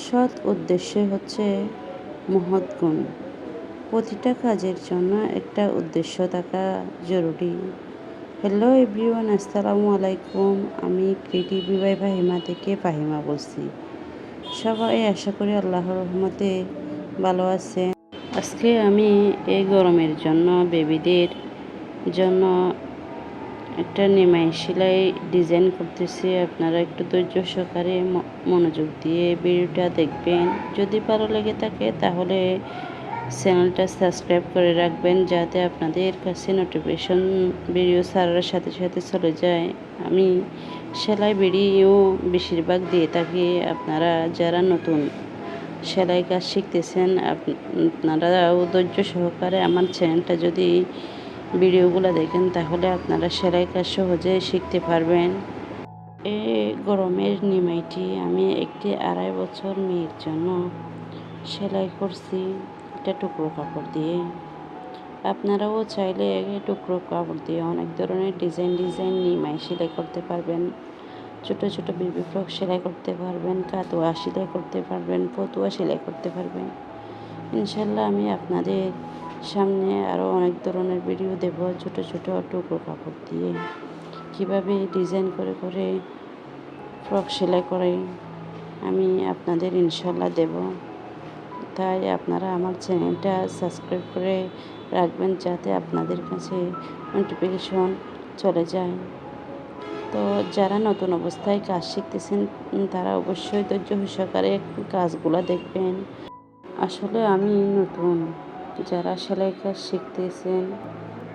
সৎ উদ্দেশ্য হচ্ছে মহৎ গুণ। প্রতিটা কাজের জন্য একটা উদ্দেশ্য থাকা জরুরি। হ্যালো এভরিওয়ান, আসসালামু আলাইকুম। আমি ক্রিয়েটিভ বাই ফাহিমা থেকে ফাহিমা বলছি। সবাই আশা করি আল্লাহর রহমতে ভালো আছেন। আজকে আমি এই গরমের জন্য বেবিদের জন্য একটা নিমাই সেলাই ডিজাইন করতেছি। আপনারা একটু ধৈর্য সহকারে মনোযোগ দিয়ে ভিডিওটা দেখবেন। যদি ভালো লেগে থাকে তাহলে চ্যানেলটা সাবস্ক্রাইব করে রাখবেন, যাতে আপনাদের কাছে নোটিফিকেশন ভিডিও ছাড়ার সাথে সাথে চলে যায়। আমি সেলাই ভিডিও বেশিরভাগ দিয়ে থাকি। আপনারা যারা নতুন সেলাই কাজ শিখতেছেন, আপনারাও ধৈর্য সহকারে আমার চ্যানেলটা যদি ভিডিওগুলো দেখেন তাহলে আপনারা সেলাই কাজ সহজে শিখতে পারবেন। এই গরমের নিমাইটি আমি একটি 2.5 বছর মেয়ের জন্য সেলাই করছি, এটা টুকরো কাপড় দিয়ে। আপনারাও চাইলে টুকরো কাপড় দিয়ে অনেক ধরনের ডিজাইন নিমাই সেলাই করতে পারবেন। ছোট ছোট বেবি ফ্রক সেলাই করতে পারবেন, কাতোয়া সেলাই করতে পারবেন, ফতুয়া সেলাই করতে পারবেন। ইনশাল্লাহ আমি আপনাদের সামনে আরও অনেক ধরনের ভিডিও দেব ছোট ছোট টুকরো কাপড় দিয়ে কিভাবে ডিজাইন করে করে ফ্রক সেলাই করে আমি আপনাদের ইনশাল্লাহ দেব। তাই আপনারা আমার চ্যানেলটা সাবস্ক্রাইব করে রাখবেন, যাতে আপনাদের কাছে নোটিফিকেশন চলে যায়। তো যারা নতুন অবস্থায় কাজ শিখতেছেন তারা অবশ্যই ধৈর্য সহকারে কাজগুলো দেখবেন। আসলে আমি নতুন, যারা সেলাই কাজ শিখতেছেন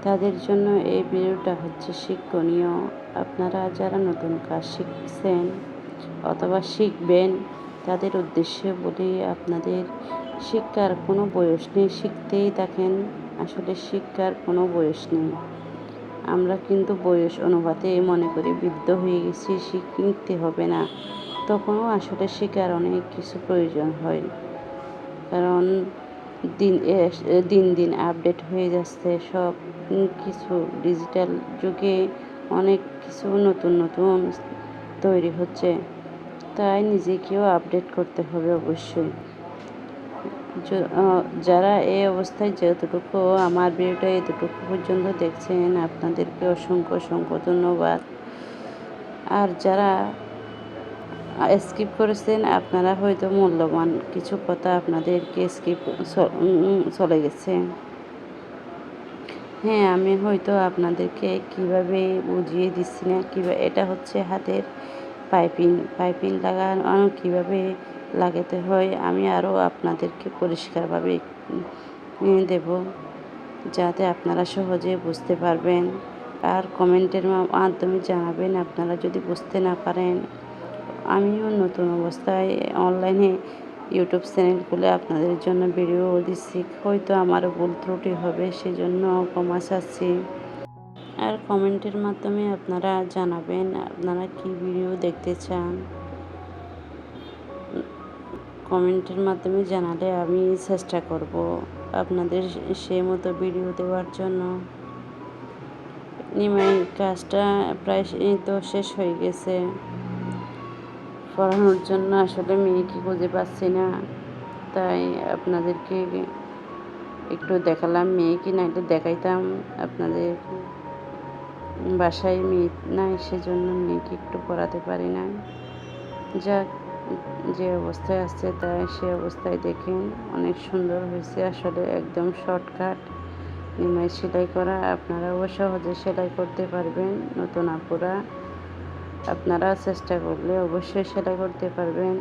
তাদের জন্য এই ভিডিওটা হচ্ছে শিক্ষণীয়। আপনারা যারা নতুন কাজ শিখছেন অথবা শিখবেন তাদের উদ্দেশ্যে বলি, আপনাদের শিক্ষার কোনো বয়স নেই, শিখতেই থাকেন। আসলে শিক্ষার কোনো বয়স নেই। আমরা কিন্তু বয়স অনুপাতে মনে করি বৃদ্ধ হয়ে গেছি, শিখতে হবে না। তখনও আসলে শেখার অনেক কিছু প্রয়োজন হয়, কারণ দিন দিন আপডেট হয়ে যাচ্ছে সব কিছু। ডিজিটাল যুগে অনেক কিছু নতুন নতুন তৈরি হচ্ছে, তাই নিজেকেও আপডেট করতে হবে অবশ্যই। যারা এই অবস্থায় যতটুকু আমার ভিডিওটা এতটুকু পর্যন্ত দেখছেন আপনাদেরকে অসংখ্য অসংখ্য ধন্যবাদ। আর যারা স্কিপ করেছেন আপনারা হয়তো মূল্যবান কিছু কথা আপনাদেরকে স্কিপ চলে গেছে। হ্যাঁ, আমি হয়তো আপনাদেরকে কিভাবে বুঝিয়ে দিচ্ছি না। কীভাবে এটা হচ্ছে হাতের পাইপিং লাগানো কীভাবে লাগাতে হয় আমি আরও আপনাদেরকে পরিষ্কারভাবে দেব, যাতে আপনারা সহজে বুঝতে পারবেন। আর কমেন্টের মাধ্যমে জানাবেন আপনারা যদি বুঝতে না পারেন। আমিও নতুন অবস্থায় অনলাইনে ইউটিউব চ্যানেল খুলে আপনাদের জন্য ভিডিও দিচ্ছি, হয়তো আমার ভুল ত্রুটি হবে, সেজন্য ক্ষমা চাচ্ছি। আর কমেন্টের মাধ্যমে আপনারা জানাবেন আপনারা কি ভিডিও দেখতে চান। কমেন্টের মাধ্যমে জানালে আমি চেষ্টা করব আপনাদের সেই মতো ভিডিও দেওয়ার জন্য। নিমাই কাজটা প্রায় তো শেষ হয়ে গেছে। পড়ানোর জন্য আসলে মেয়েকে খুঁজে পাচ্ছি না, তাই আপনাদেরকে একটু দেখালাম। মেয়েকে নাইলে দেখাইতাম আপনাদের। বাসায় মেয়ে নাই, সেজন্য মেয়েকে একটু পড়াতে পারি না। যাক, যে অবস্থায় আসছে তাই সে অবস্থায় দেখেন অনেক সুন্দর হয়েছে। আসলে একদম শর্টকাট নিমাই সেলাই করা, আপনারাও সহজে সেলাই করতে পারবেন। নতুন আপুরা আপনারা চেষ্টা করলে অবশ্যই সেলাই করতে পারবেন।